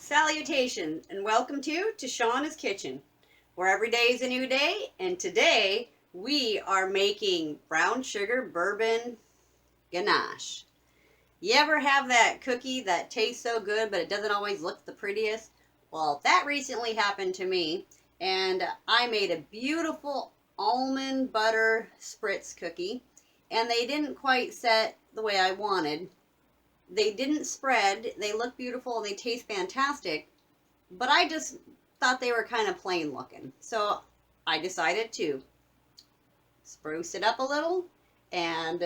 Salutations and welcome to Shauna's Kitchen, where every day is a new day, and today we are making brown sugar bourbon ganache. You ever have that cookie that tastes so good but it doesn't always look the prettiest? Well, that recently happened to me, and I made a beautiful almond butter spritz cookie, and they didn't quite set the way I wanted. They didn't spread, they look beautiful, they taste fantastic, but I just thought they were kind of plain looking. So I decided to spruce it up a little and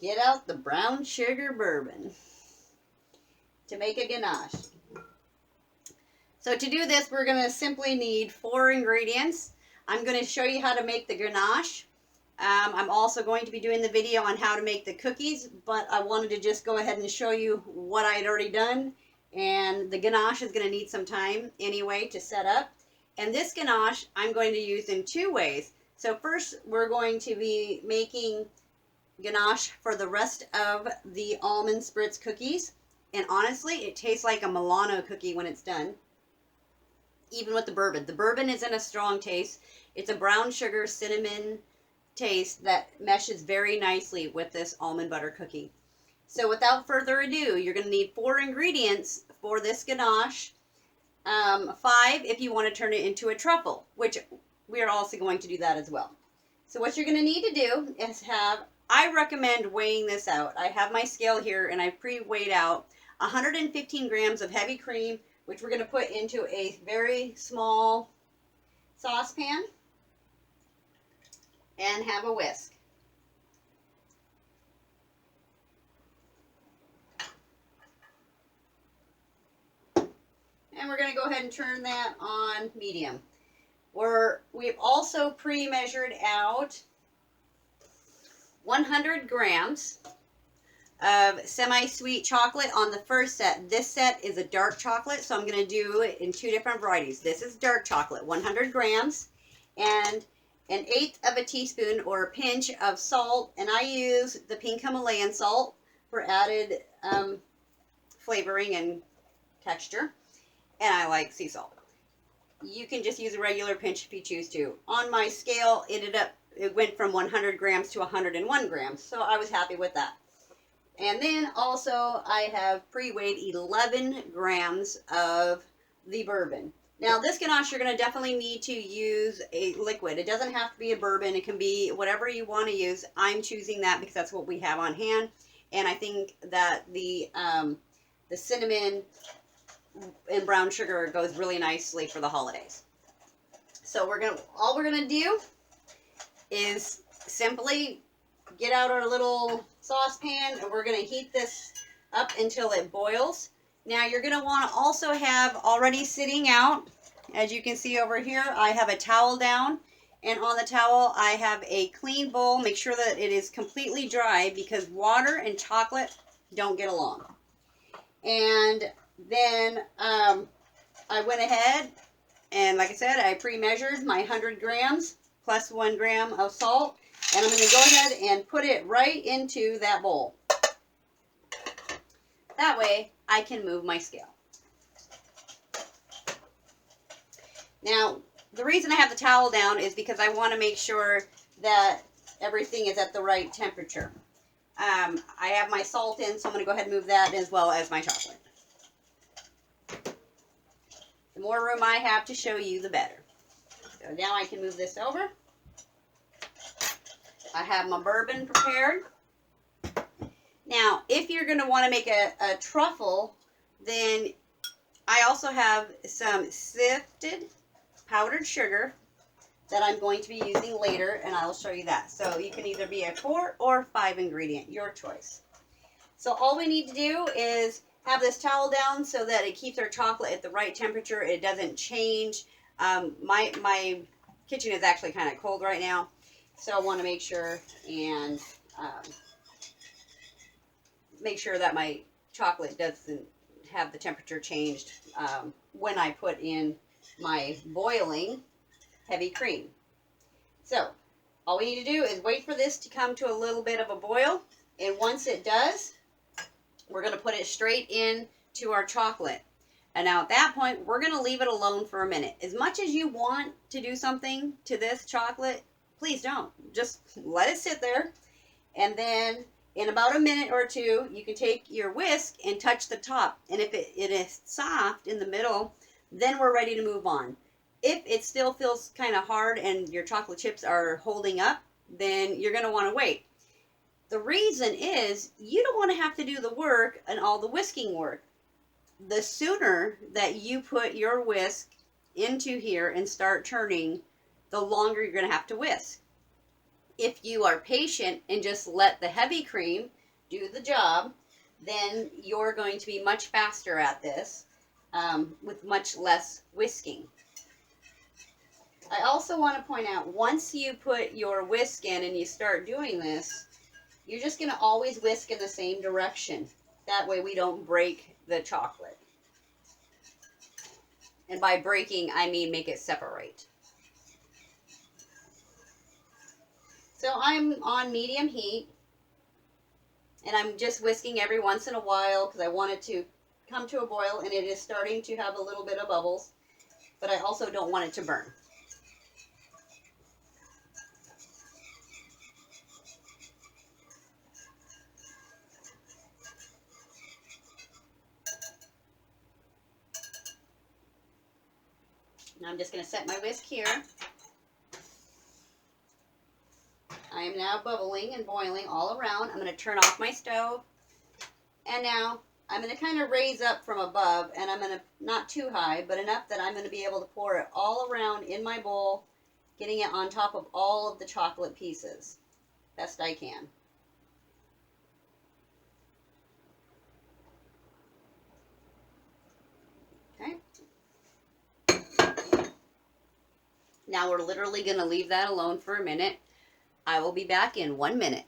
get out the brown sugar bourbon to make a ganache. So to do this, we're going to simply need 4 ingredients. I'm going to show you how to make the ganache. I'm also going to be doing the video on how to make the cookies, but I wanted to just go ahead and show you what I had already done. And the ganache is going to need some time anyway to set up. And this ganache I'm going to use in 2 ways. So first, we're going to be making ganache for the rest of the almond spritz cookies. And honestly, it tastes like a Milano cookie when it's done, even with the bourbon. The bourbon isn't a strong taste. It's a brown sugar cinnamon taste that meshes very nicely with this almond butter cookie. So without further ado, you're going to need 4 ingredients for this ganache. 5 if you want to turn it into a truffle, which we are also going to do that as well. So what you're going to need to do is I recommend weighing this out. I have my scale here and I pre-weighed out 115 grams of heavy cream, which we're going to put into a very small saucepan and have a whisk. And we're going to go ahead and turn that on medium. We've also pre-measured out 100 grams of semi-sweet chocolate on the first set. This set is a dark chocolate, so I'm going to do it in 2 different varieties. This is dark chocolate, 100 grams, and 1/8 of a teaspoon or a pinch of salt, and I use the pink Himalayan salt for added flavoring and texture, and I like sea salt. You can just use a regular pinch if you choose to. On my scale, it went from 100 grams to 101 grams, so I was happy with that. And then also I have pre-weighed 11 grams of the bourbon. Now this ganache, you're going to definitely need to use a liquid. It doesn't have to be a bourbon. It can be whatever you want to use. I'm choosing that because that's what we have on hand. And I think that the cinnamon and brown sugar goes really nicely for the holidays. So all we're gonna do is simply get out our little saucepan, and we're going to heat this up until it boils. Now you're going to want to also have already sitting out, as you can see over here, I have a towel down, and on the towel I have a clean bowl. Make sure that it is completely dry because water and chocolate don't get along. And then I went ahead and, like I said, I pre-measured my 100 grams plus 1 gram of salt, and I'm going to go ahead and put it right into that bowl. That way I can move my scale. Now, the reason I have the towel down is because I want to make sure that everything is at the right temperature. I have my salt in, so I'm going to go ahead and move that as well as my chocolate. The more room I have to show you, the better. So now I can move this over. I have my bourbon prepared. Now, if you're going to want to make a truffle, then I also have some sifted powdered sugar that I'm going to be using later, and I'll show you that. So you can either be a 4 or 5 ingredient, your choice. So all we need to do is have this towel down so that it keeps our chocolate at the right temperature. It doesn't change. My kitchen is actually kind of cold right now, so I want to make sure and make sure that my chocolate doesn't have the temperature changed when I put in my boiling heavy cream. So all we need to do is wait for this to come to a little bit of a boil, and once it does, we're going to put it straight in to our chocolate. And now at that point, we're going to leave it alone for a minute. As much as you want to do something to this chocolate, please don't. Just let it sit there. And then in about a minute or two, you can take your whisk and touch the top. And if it is soft in the middle, then we're ready to move on. If it still feels kind of hard and your chocolate chips are holding up, then you're going to want to wait. The reason is you don't want to have to do the work and all the whisking work. The sooner that you put your whisk into here and start turning, the longer you're going to have to whisk. If you are patient and just let the heavy cream do the job, then you're going to be much faster at this with much less whisking. I also want to point out, once you put your whisk in and you start doing this, you're just going to always whisk in the same direction. That way we don't break the chocolate. And by breaking, I mean make it separate. So I'm on medium heat, and I'm just whisking every once in a while because I want it to come to a boil, and it is starting to have a little bit of bubbles, but I also don't want it to burn. Now I'm just going to set my whisk here. I am now bubbling and boiling all around. I'm going to turn off my stove. And now I'm going to kind of raise up from above, and I'm going to, not too high, but enough that I'm going to be able to pour it all around in my bowl, getting it on top of all of the chocolate pieces, best I can. Okay. Now we're literally going to leave that alone for a minute. I will be back in 1 minute.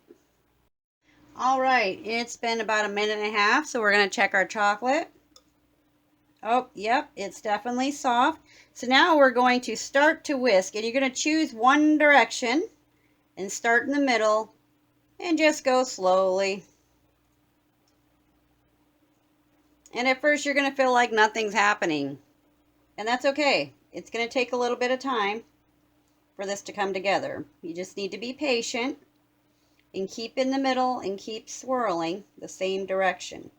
All right, it's been about a minute and a half, so we're going to check our chocolate. Oh, yep, it's definitely soft. So now we're going to start to whisk, and you're going to choose one direction and start in the middle and just go slowly. And at first you're going to feel like nothing's happening, and that's okay. It's going to take a little bit of time for this to come together. You just need to be patient and keep in the middle and keep swirling the same direction.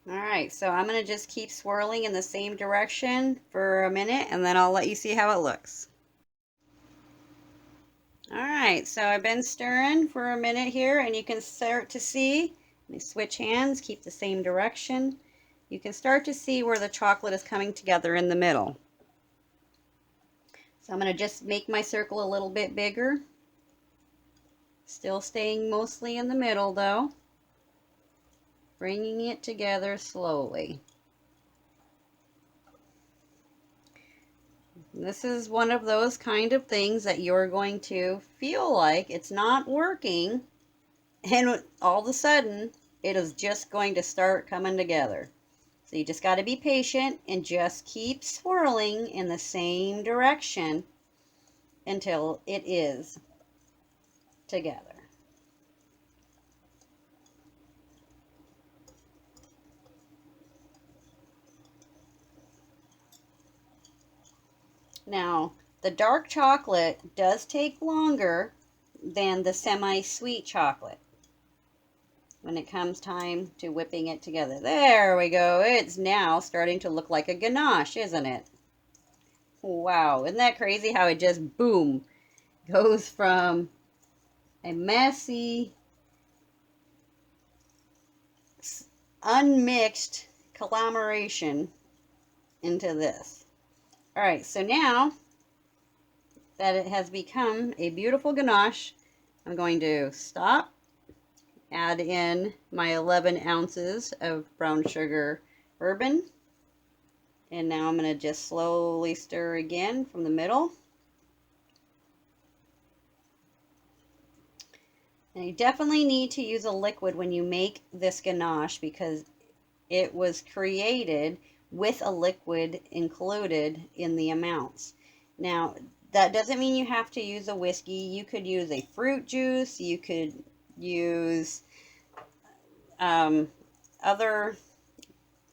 Alright, so I'm going to just keep swirling in the same direction for a minute, and then I'll let you see how it looks. Alright, so I've been stirring for a minute here, and you can start to see, let me switch hands, keep the same direction. You can start to see where the chocolate is coming together in the middle. So I'm going to just make my circle a little bit bigger. Still staying mostly in the middle though. Bringing it together slowly. This is one of those kind of things that you're going to feel like it's not working, and all of a sudden it is just going to start coming together. So you just got to be patient and just keep swirling in the same direction until it is together. Now, the dark chocolate does take longer than the semi-sweet chocolate when it comes time to whipping it together. There we go. It's now starting to look like a ganache, isn't it? Wow, isn't that crazy how it just, boom, goes from a messy, unmixed conglomeration into this. All right, so now that it has become a beautiful ganache, I'm going to stop, add in my 11 ounces of brown sugar bourbon, And now I'm going to just slowly stir again from the middle. And you definitely need to use a liquid when you make this ganache because it was created with a liquid included in the amounts. Now, that doesn't mean you have to use a whiskey. You could use a fruit juice. You could use other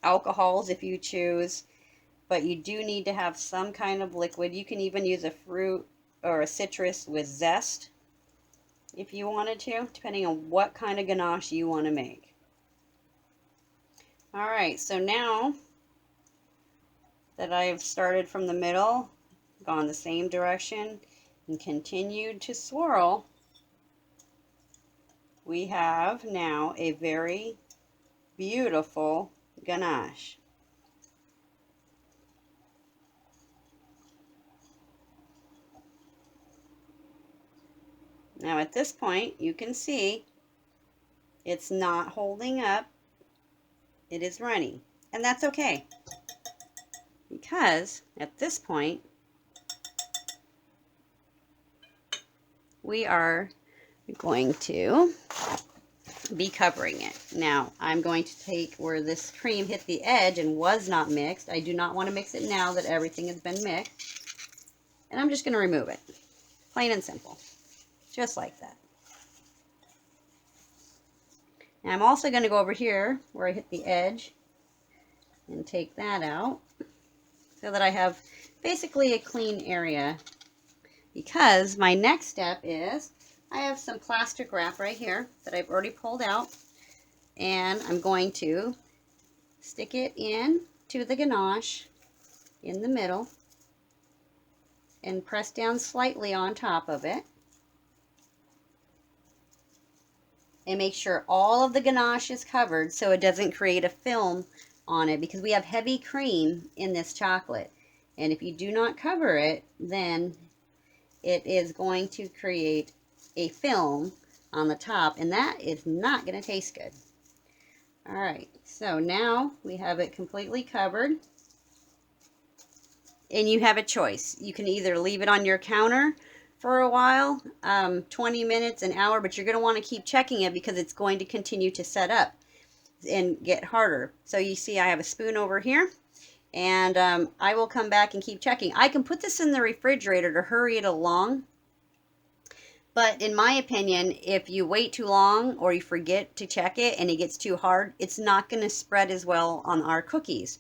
alcohols if you choose. But you do need to have some kind of liquid. You can even use a fruit or a citrus with zest if you wanted to, depending on what kind of ganache you want to make. All right, so now that I've started from the middle, gone the same direction, and continued to swirl, we have now a very beautiful ganache. Now at this point, you can see it's not holding up. It is runny, and that's okay, because at this point, we are going to be covering it. Now, I'm going to take where this cream hit the edge and was not mixed. I do not want to mix it now that everything has been mixed. And I'm just going to remove it. Plain and simple. Just like that. Now, I'm also going to go over here where I hit the edge and take that out so that I have basically a clean area. Because my next step is I have some plastic wrap right here that I've already pulled out, and I'm going to stick it in to the ganache in the middle and press down slightly on top of it and make sure all of the ganache is covered so it doesn't create a film on it, because we have heavy cream in this chocolate, and if you do not cover it, then it is going to create a film on the top, and that is not going to taste good. All right, so now we have it completely covered, and you have a choice. You can either leave it on your counter for a while, 20 minutes, an hour, but you're going to want to keep checking it because it's going to continue to set up and get harder. So you see I have a spoon over here, and I will come back and keep checking. I can put this in the refrigerator to hurry it along, but in my opinion, if you wait too long or you forget to check it and it gets too hard, it's not going to spread as well on our cookies.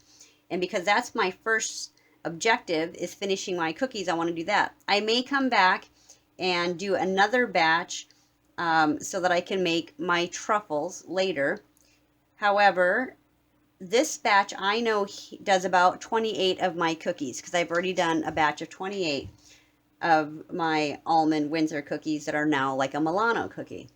And because that's my first objective, is finishing my cookies, I want to do that. I may come back and do another batch so that I can make my truffles later. However, this batch I know does about 28 of my cookies, because I've already done a batch of 28 of my almond Windsor cookies that are now like a Milano cookie.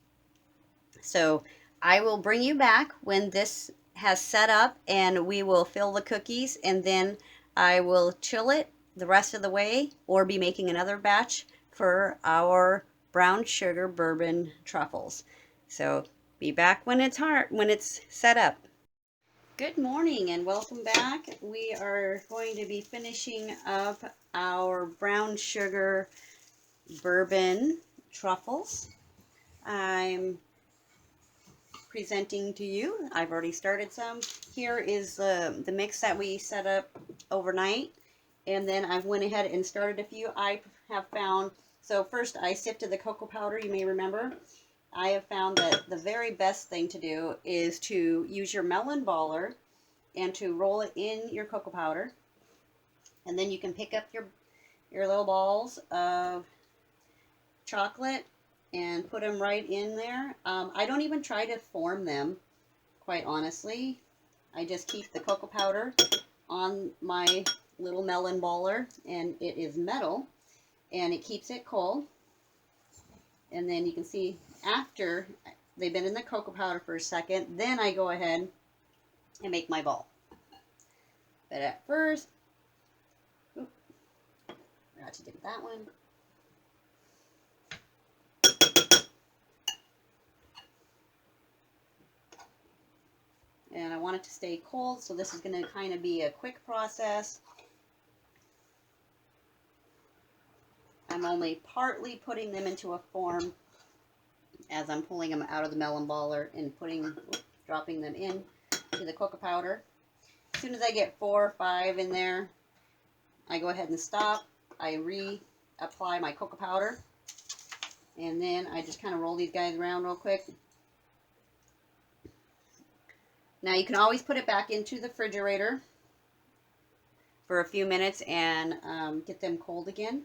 So I will bring you back when this has set up, and we will fill the cookies, and then I will chill it the rest of the way or be making another batch for our brown sugar bourbon truffles. So be back when it's set up. Good morning and welcome back. We are going to be finishing up our brown sugar bourbon truffles. I'm presenting to you. I've already started some. Here is the mix that we set up overnight, and then I went ahead and started a few. I have found, so first I sifted the cocoa powder, you may remember. I have found that the very best thing to do is to use your melon baller and to roll it in your cocoa powder, and then you can pick up your little balls of chocolate and put them right in there. I don't even try to form them, quite honestly. I just keep the cocoa powder on my little melon baller, and it is metal, and it keeps it cold. And then you can see after they've been in the cocoa powder for a second, then I go ahead and make my ball. But at first, forgot to dip that one. And I want it to stay cold, so this is going to kind of be a quick process. I'm only partly putting them into a form as I'm pulling them out of the melon baller and dropping them in to the cocoa powder. As soon as I get 4 or 5 in there, I go ahead and stop. I reapply my cocoa powder, and then I just kind of roll these guys around real quick. Now you can always put it back into the refrigerator for a few minutes and get them cold again.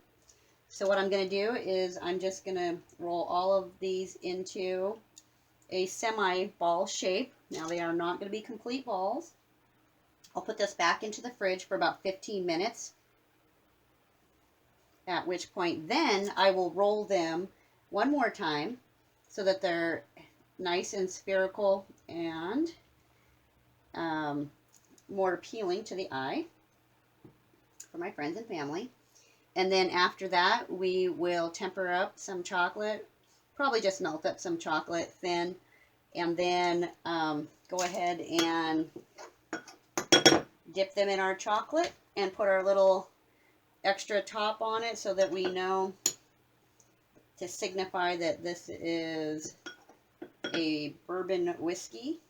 So what I'm going to do is I'm just going to roll all of these into a semi-ball shape. Now they are not going to be complete balls. I'll put this back into the fridge for about 15 minutes. At which point then I will roll them one more time so that they're nice and spherical and more appealing to the eye for my friends and family. And then after that, we will temper up some chocolate, probably just melt up some chocolate thin, and then go ahead and dip them in our chocolate and put our little extra top on it so that we know to signify that this is a bourbon whiskey.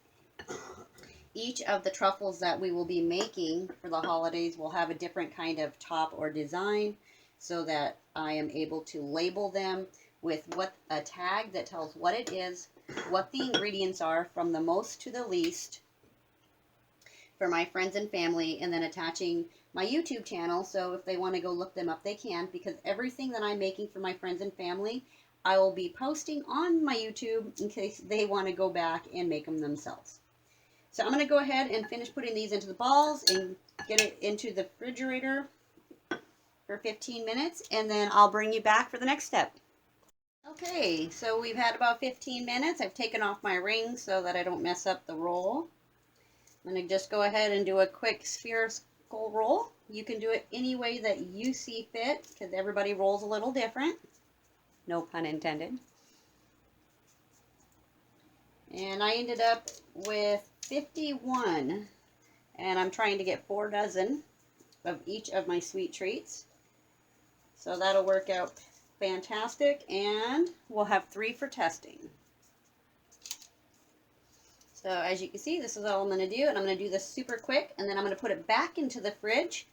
Each of the truffles that we will be making for the holidays will have a different kind of top or design, so that I am able to label them with a tag that tells what it is, what the ingredients are from the most to the least for my friends and family, and then attaching my YouTube channel, so if they want to go look them up, they can, because everything that I'm making for my friends and family, I will be posting on my YouTube in case they want to go back and make them themselves. So I'm going to go ahead and finish putting these into the balls and get it into the refrigerator for 15 minutes, and then I'll bring you back for the next step. Okay, so we've had about 15 minutes. I've taken off my ring so that I don't mess up the roll. I'm going to just go ahead and do a quick spherical roll. You can do it any way that you see fit, because everybody rolls a little different. No pun intended. And I ended up with 51, and I'm trying to get 4 dozen of each of my sweet treats. So that'll work out fantastic, and we'll have 3 for testing. So as you can see, this is all I'm going to do, and I'm going to do this super quick, and then I'm going to put it back into the fridge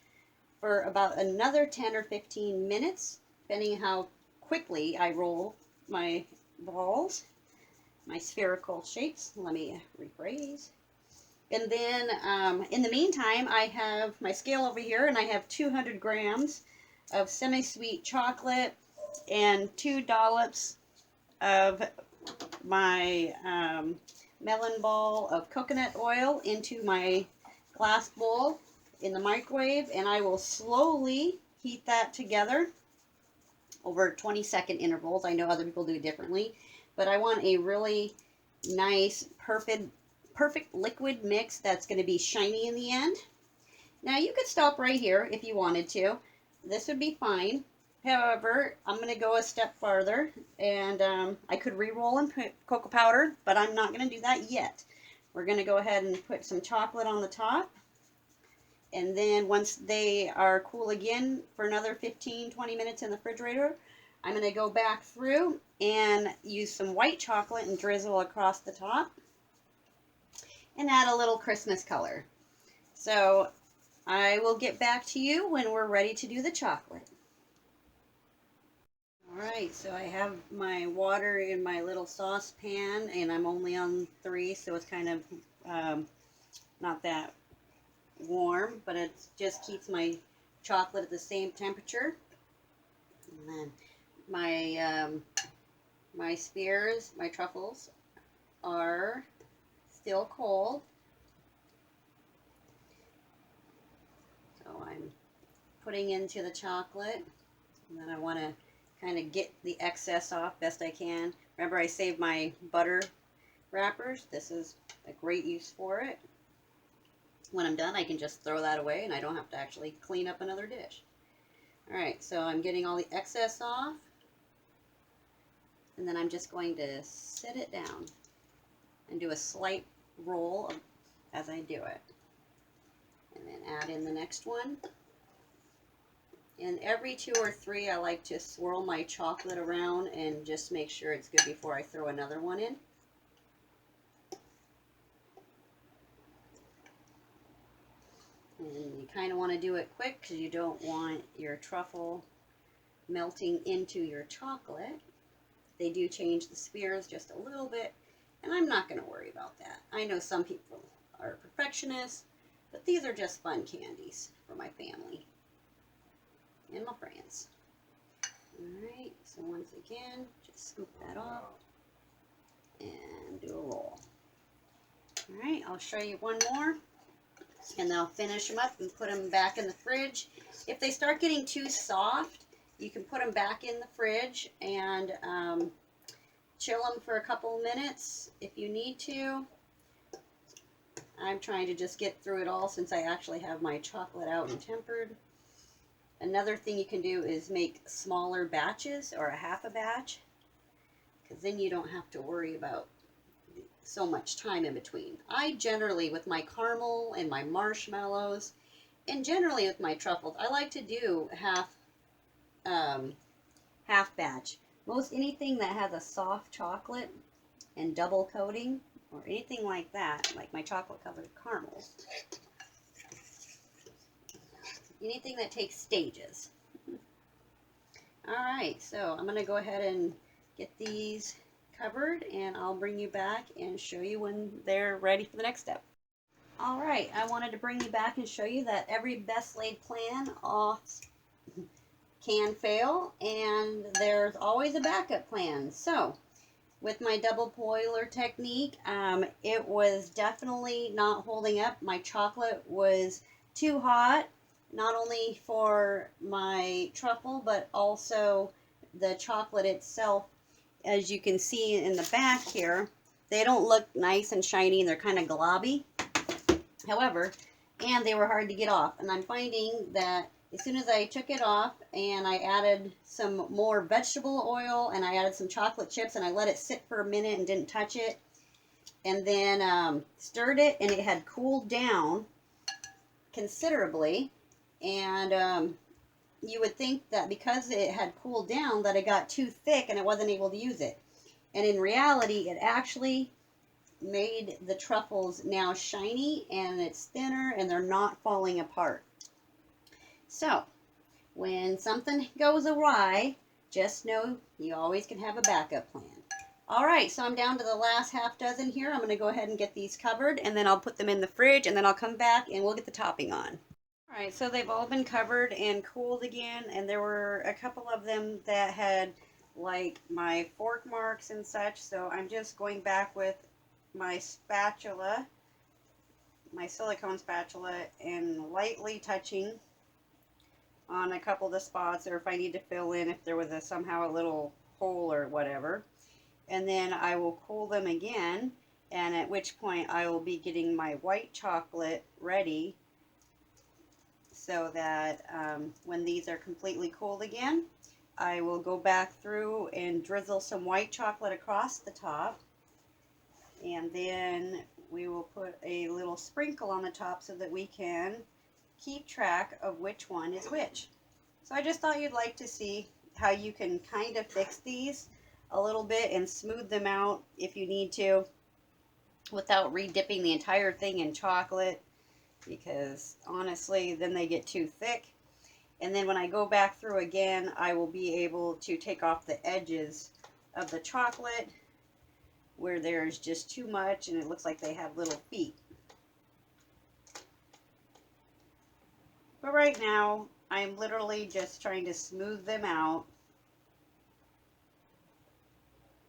for about another 10 or 15 minutes, depending on how quickly I roll my balls, my spherical shapes. Let me rephrase. And then in the meantime, I have my scale over here, and I have 200 grams of semi-sweet chocolate and 2 dollops of my melon ball of coconut oil into my glass bowl in the microwave, and I will slowly heat that together over 20-second intervals. I know other people do it differently, but I want a really nice, perfect liquid mix that's going to be shiny in the end. Now you could stop right here if you wanted to. This would be fine. However, I'm going to go a step farther, and I could re-roll and put cocoa powder, but I'm not going to do that yet. We're going to go ahead and put some chocolate on the top, and then once they are cool again for another 15-20 minutes in the refrigerator, I'm going to go back through and use some white chocolate and drizzle across the top and add a little Christmas color. So I will get back to you when we're ready to do the chocolate. Alright, so I have my water in my little saucepan, and I'm only on 3, so it's kind of not that warm, but it just keeps my chocolate at the same temperature. And then my spheres, my truffles, are still cold. So I'm putting into the chocolate, and then I want to kind of get the excess off best I can. Remember, I saved my butter wrappers. This is a great use for it. When I'm done, I can just throw that away, and I don't have to actually clean up another dish. Alright, so I'm getting all the excess off, and then I'm just going to set it down and do a slight roll as I do it. And then add in the next one. And every 2 or 3, I like to swirl my chocolate around and just make sure it's good before I throw another one in. And you kind of want to do it quick because you don't want your truffle melting into your chocolate. They do change the spheres just a little bit, and I'm not going to worry about that. I know some people are perfectionists, but these are just fun candies for my family and my friends. Alright, so once again, just scoop that off and do a roll. Alright, I'll show you one more, and then I'll finish them up and put them back in the fridge. If they start getting too soft, you can put them back in the fridge and chill them for a couple minutes if you need to. I'm trying to just get through it all since I actually have my chocolate out and tempered. Another thing you can do is make smaller batches or a half a batch, because then you don't have to worry about so much time in between. I generally, with my caramel and my marshmallows, and generally with my truffles, I like to do half batch. Most anything that has a soft chocolate and double coating or anything like that, like my chocolate covered caramels, anything that takes stages. Alright, so I'm going to go ahead and get these covered, and I'll bring you back and show you when they're ready for the next step. Alright, I wanted to bring you back and show you that every best laid plan can fail, and there's always a backup plan. So with my double boiler technique, it was definitely not holding up. My chocolate was too hot, not only for my truffle, but also the chocolate itself. As you can see in the back here, they don't look nice and shiny, and they're kind of globby. However, and they were hard to get off. And I'm finding that as soon as I took it off and I added some more vegetable oil and I added some chocolate chips and I let it sit for a minute and didn't touch it, and then stirred it, and it had cooled down considerably. And you would think that because it had cooled down that it got too thick and I wasn't able to use it. And in reality, it actually made the truffles now shiny, and it's thinner, and they're not falling apart. So when something goes awry, just know you always can have a backup plan. Alright, so I'm down to the last half dozen here. I'm going to go ahead and get these covered, and then I'll put them in the fridge, and then I'll come back and we'll get the topping on. Alright, so they've all been covered and cooled again, and there were a couple of them that had like my fork marks and such, so I'm just going back with my spatula, my silicone spatula, and lightly touching on a couple of the spots, or if I need to fill in if there was somehow a little hole or whatever. And then I will cool them again, and at which point I will be getting my white chocolate ready, so that when these are completely cooled again, I will go back through and drizzle some white chocolate across the top, and then we will put a little sprinkle on the top so that we can keep track of which one is which. So I just thought you'd like to see how you can kind of fix these a little bit and smooth them out if you need to, without re-dipping the entire thing in chocolate, because honestly then they get too thick. And then when I go back through again, I will be able to take off the edges of the chocolate where there's just too much and it looks like they have little feet. But right now, I'm literally just trying to smooth them out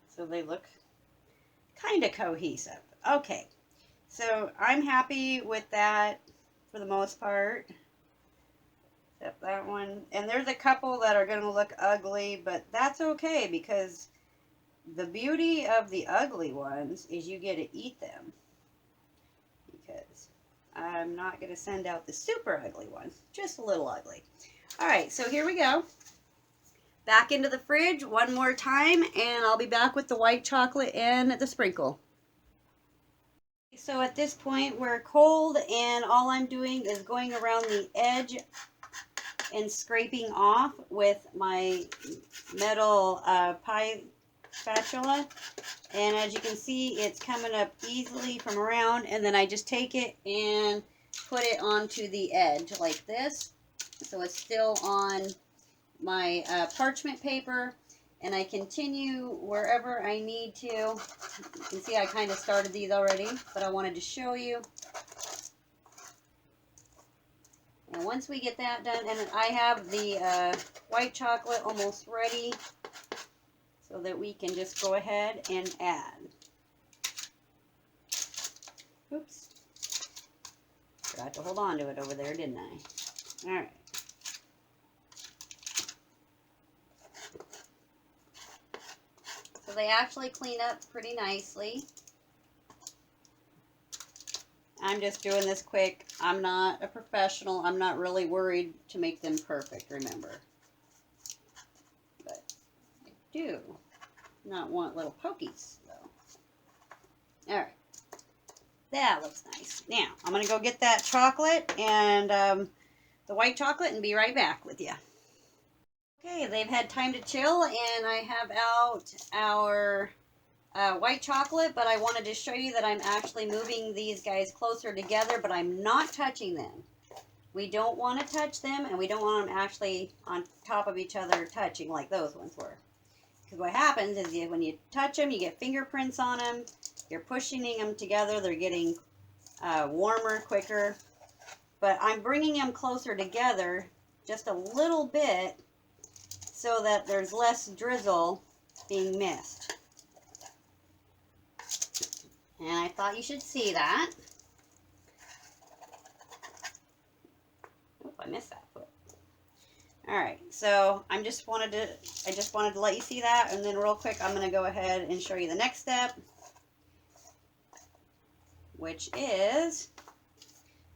so they look kind of cohesive. Okay, so I'm happy with that for the most part. Except that one. And there's a couple that are going to look ugly, but that's okay, because the beauty of the ugly ones is you get to eat them. Because I'm not going to send out the super ugly ones, just a little ugly. Alright, so here we go. Back into the fridge one more time, and I'll be back with the white chocolate and the sprinkle. So at this point we're cold, and all I'm doing is going around the edge and scraping off with my metal pie spatula. And as you can see, it's coming up easily from around, and then I just take it and put it onto the edge like this. So it's still on my parchment paper, and I continue wherever I need to. You can see I kind of started these already, but I wanted to show you. And once we get that done, and I have the white chocolate almost ready, so that we can just go ahead and add. Oops. Forgot to hold on to it over there, didn't I? All right. So they actually clean up pretty nicely. I'm just doing this quick. I'm not a professional. I'm not really worried to make them perfect, remember. But I do not want little pokies, though. All right. That looks nice. Now, I'm going to go get that chocolate and the white chocolate and be right back with you. Okay, they've had time to chill, and I have out our white chocolate, but I wanted to show you that I'm actually moving these guys closer together, but I'm not touching them. We don't want to touch them, and we don't want them actually on top of each other touching like those ones were. Because what happens is when you touch them, you get fingerprints on them. You're pushing them together. They're getting warmer quicker. But I'm bringing them closer together just a little bit so that there's less drizzle being missed. And I thought you should see that. Oop, I missed that foot. All right, so I just wanted to let you see that, and then real quick, I'm going to go ahead and show you the next step, which is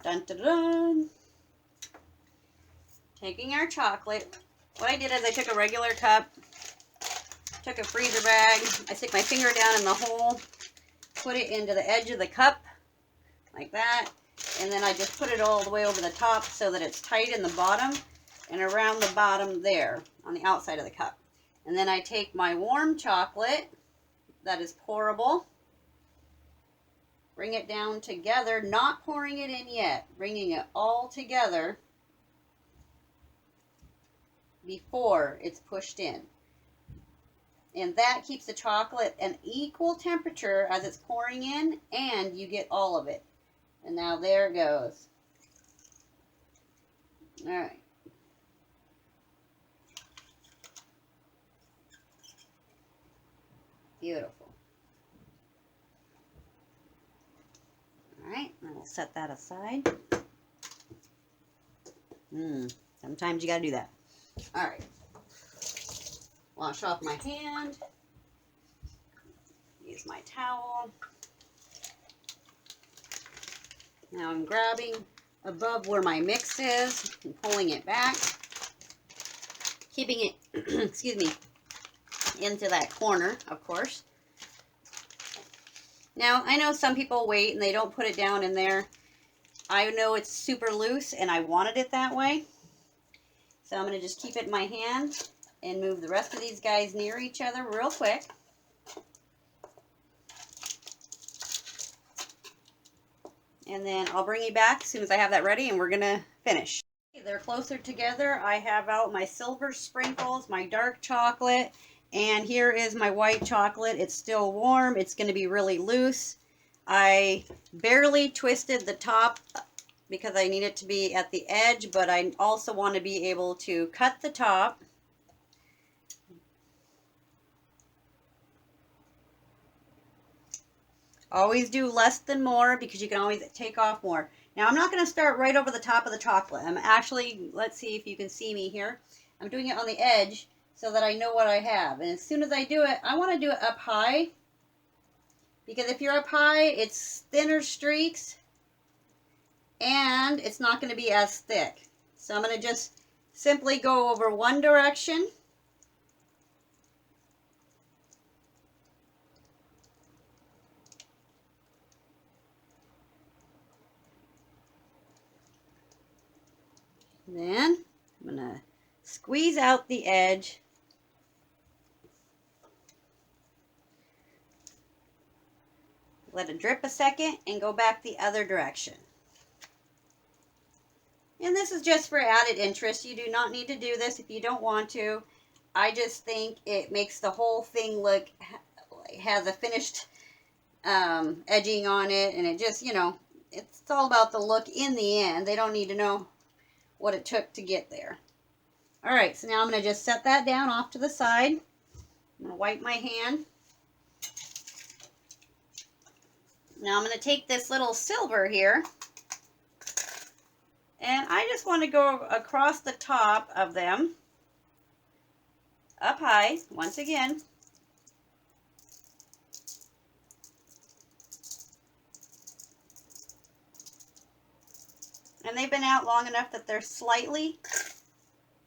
dun dun dun, taking our chocolate. What I did is I took a regular cup, took a freezer bag, I stick my finger down in the hole, put it into the edge of the cup like that, and then I just put it all the way over the top so that it's tight in the bottom and around the bottom there on the outside of the cup. And then I take my warm chocolate that is pourable, bring it down together, not pouring it in yet, bringing it all together before it's pushed in. And that keeps the chocolate an equal temperature as it's pouring in, and you get all of it. And now there it goes. All right. Beautiful. All right, and we'll set that aside. Sometimes you gotta do that. All right. Wash off my hand. Use my towel. Now I'm grabbing above where my mix is and pulling it back, keeping it, excuse me, into that corner, of course. Now, I know some people wait and they don't put it down in there. I know it's super loose and I wanted it that way. So I'm going to just keep it in my hand and move the rest of these guys near each other real quick. And then I'll bring you back as soon as I have that ready and we're going to finish. They're closer together. I have out my silver sprinkles, my dark chocolate, and here is my white chocolate. It's still warm. It's going to be really loose. I barely twisted the top because I need it to be at the edge, but I also want to be able to cut the top. Always do less than more because you can always take off more. Now I'm not going to start right over the top of the chocolate. I'm actually, let's see if you can see me here. I'm doing it on the edge so that I know what I have. And as soon as I do it, I want to do it up high. Because if you're up high, it's thinner streaks and it's not going to be as thick. So I'm going to just simply go over one direction. Then I'm going to squeeze out the edge. Let it drip a second and go back the other direction. And this is just for added interest. You do not need to do this if you don't want to. I just think it makes the whole thing look, has a finished edging on it. And it just, you know, it's all about the look in the end. They don't need to know what it took to get there. All right, so now I'm going to just set that down off to the side. I'm going to wipe my hand. Now I'm going to take this little silver here, and I just want to go across the top of them, up high, once again. And they've been out long enough that they're slightly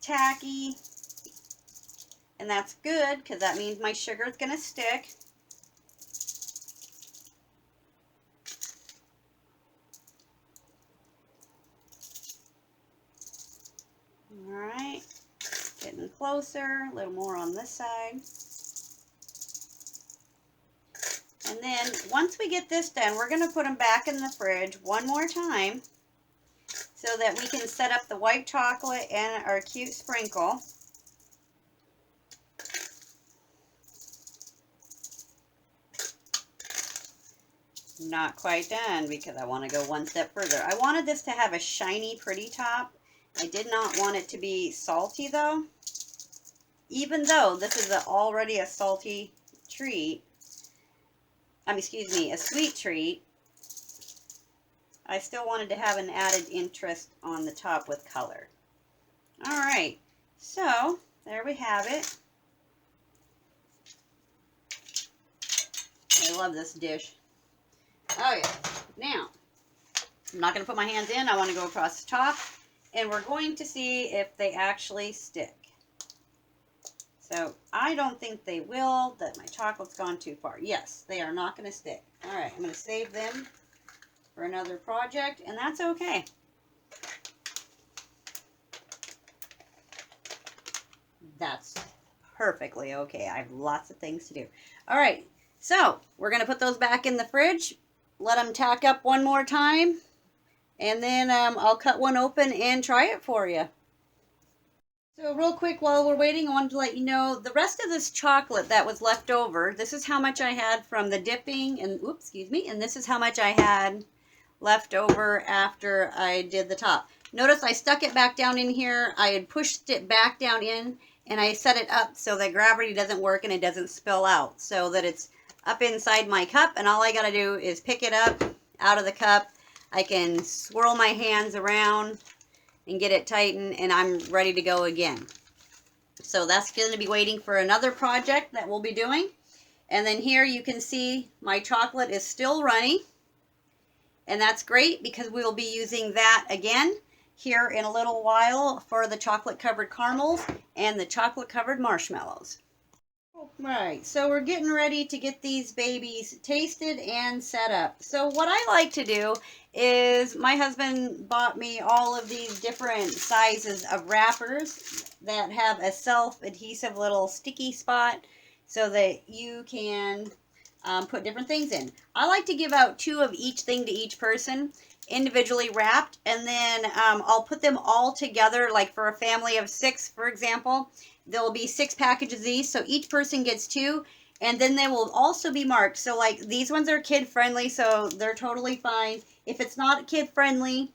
tacky, and that's good because that means my sugar is going to stick. All right, getting closer, a little more on this side. And then once we get this done, we're going to put them back in the fridge one more time so that we can set up the white chocolate and our cute sprinkle. Not quite done because I want to go one step further. I wanted this to have a shiny, pretty top. I did not want it to be salty though. Even though this is already a salty treat, excuse me, a sweet treat, I still wanted to have an added interest on the top with color. All right, so there we have it. I love this dish. Oh yeah. Now, I'm not going to put my hands in. I want to go across the top, and we're going to see if they actually stick. So I don't think they will, that my chocolate's gone too far. Yes, they are not going to stick. All right, I'm going to save them for another project, and that's okay. That's perfectly okay. I have lots of things to do. All right, so we're going to put those back in the fridge, let them tack up one more time, and then I'll cut one open and try it for you. So real quick, while we're waiting, I wanted to let you know the rest of this chocolate that was left over. This is how much I had from the dipping, and oops, excuse me, and this is how much I had left over after I did the top. Notice I stuck it back down in here. I had pushed it back down in, and I set it up so that gravity doesn't work and it doesn't spill out, so that it's up inside my cup, and all I gotta do is pick it up out of the cup. I can swirl my hands around and get it tightened, and I'm ready to go again. So that's going to be waiting for another project that we'll be doing. And then here you can see my chocolate is still running, and that's great because we will be using that again here in a little while for the chocolate covered caramels and the chocolate covered marshmallows. Right, so we're getting ready to get these babies tasted and set up. So what I like to do is my husband bought me all of these different sizes of wrappers that have a self-adhesive little sticky spot so that you can put different things in. I like to give out 2 of each thing to each person, individually wrapped, and then I'll put them all together, like for a family of 6, for example. There'll be 6 packages of these, so each person gets 2, and then they will also be marked. So like these ones are kid friendly, so they're totally fine. If it's not kid friendly,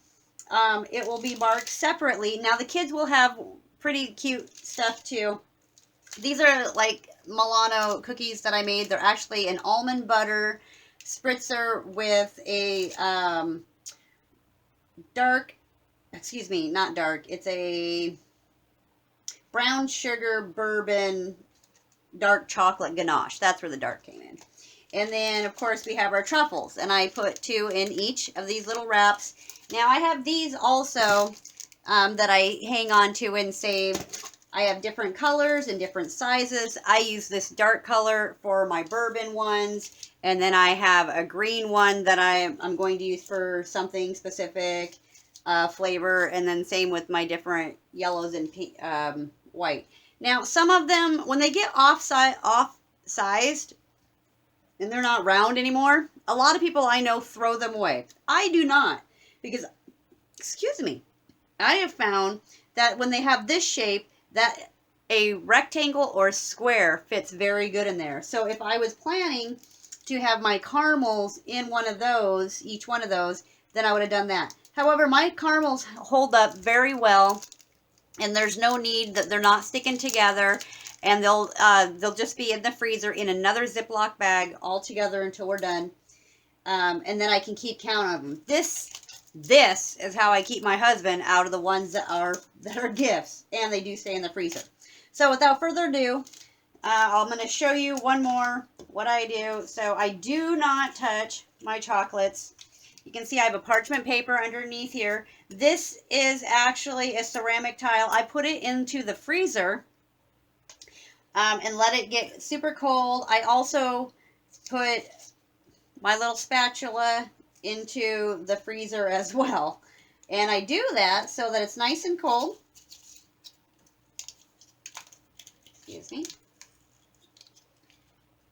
it will be marked separately. Now the kids will have pretty cute stuff too. These are like Milano cookies that I made. They're actually an almond butter spritzer with a it's a Brown Sugar Bourbon dark chocolate ganache. That's where the dark came in. And then, of course, we have our truffles. And I put 2 in each of these little wraps. Now, I have these also that I hang on to and save. I have different colors and different sizes. I use this dark color for my bourbon ones. And then I have a green one that I'm going to use for something specific. flavor, and then same with my different yellows and pink, white. Now, some of them, when they get off-sized, and they're not round anymore, a lot of people I know throw them away. I do not, because, excuse me, I have found that when they have this shape, that a rectangle or square fits very good in there. So if I was planning to have my caramels in one of those, each one of those, then I would have done that. However, my caramels hold up very well, and there's no need that they're not sticking together, and they'll just be in the freezer in another Ziploc bag all together until we're done, and then I can keep count of them. This is how I keep my husband out of the ones that are gifts, and they do stay in the freezer. So without further ado, I'm going to show you one more what I do. So I do not touch my chocolates. You can see I have a parchment paper underneath here. This is actually a ceramic tile. I put it into the freezer and let it get super cold. I also put my little spatula into the freezer as well. And I do that so that it's nice and cold. Excuse me.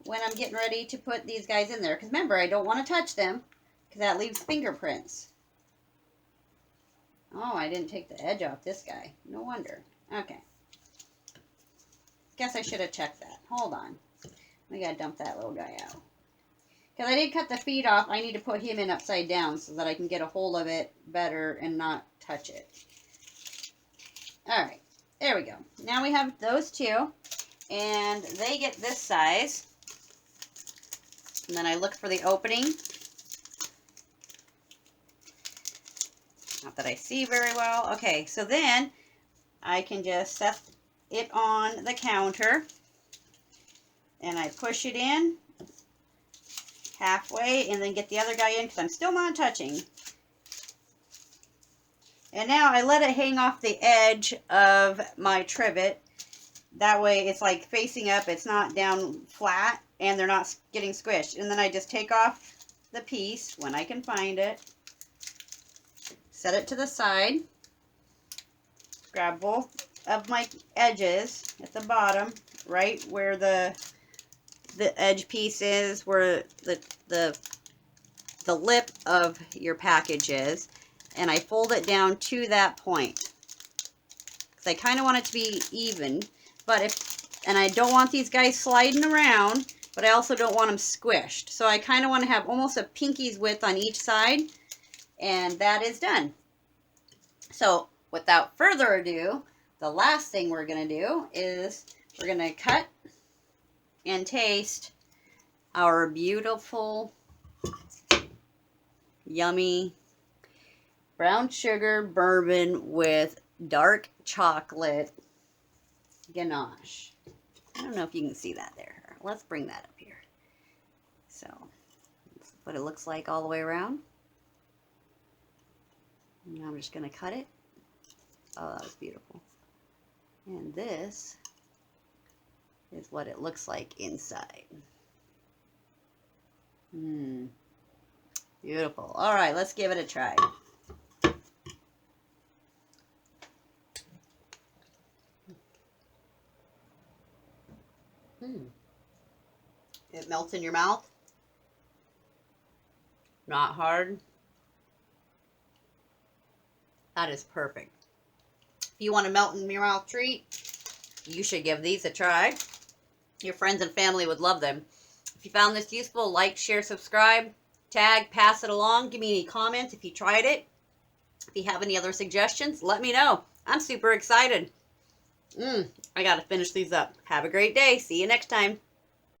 When I'm getting ready to put these guys in there. Because remember, I don't want to touch them, because that leaves fingerprints. Oh, I didn't take the edge off this guy. No wonder. Okay. Guess I should have checked that. Hold on. We gotta dump that little guy out. Because I did cut the feet off, I need to put him in upside down so that I can get a hold of it better and not touch it. Alright, there we go. Now we have those two, and they get this size. And then I look for the opening. Not that I see very well. Okay, so then I can just set it on the counter, and I push it in halfway, and then get the other guy in, because I'm still not touching. And now I let it hang off the edge of my trivet. That way it's like facing up, it's not down flat, and they're not getting squished. And then I just take off the piece when I can find it. Set it to the side. Grab both of my edges at the bottom, right where the edge piece is, where the lip of your package is, and I fold it down to that point, because I kind of want it to be even, and I don't want these guys sliding around, but I also don't want them squished. So I kind of want to have almost a pinky's width on each side, and that is done. So without further ado, the last thing we're going to do is we're going to cut and taste our beautiful, yummy brown sugar bourbon with dark chocolate ganache. I don't know if you can see that there. Let's bring that up here. So, that's what it looks like all the way around. And I'm just going to cut it. Oh, that was beautiful. And this is what it looks like inside. Beautiful. All right, let's give it a try. It melts in your mouth. Not hard. That is perfect. If you want a melt in your mouth treat, you should give these a try. Your friends and family would love them. If you found this useful, like, share, subscribe, tag, pass it along. Give me any comments if you tried it. If you have any other suggestions, let me know. I'm super excited. I gotta finish these up. Have a great day. See you next time.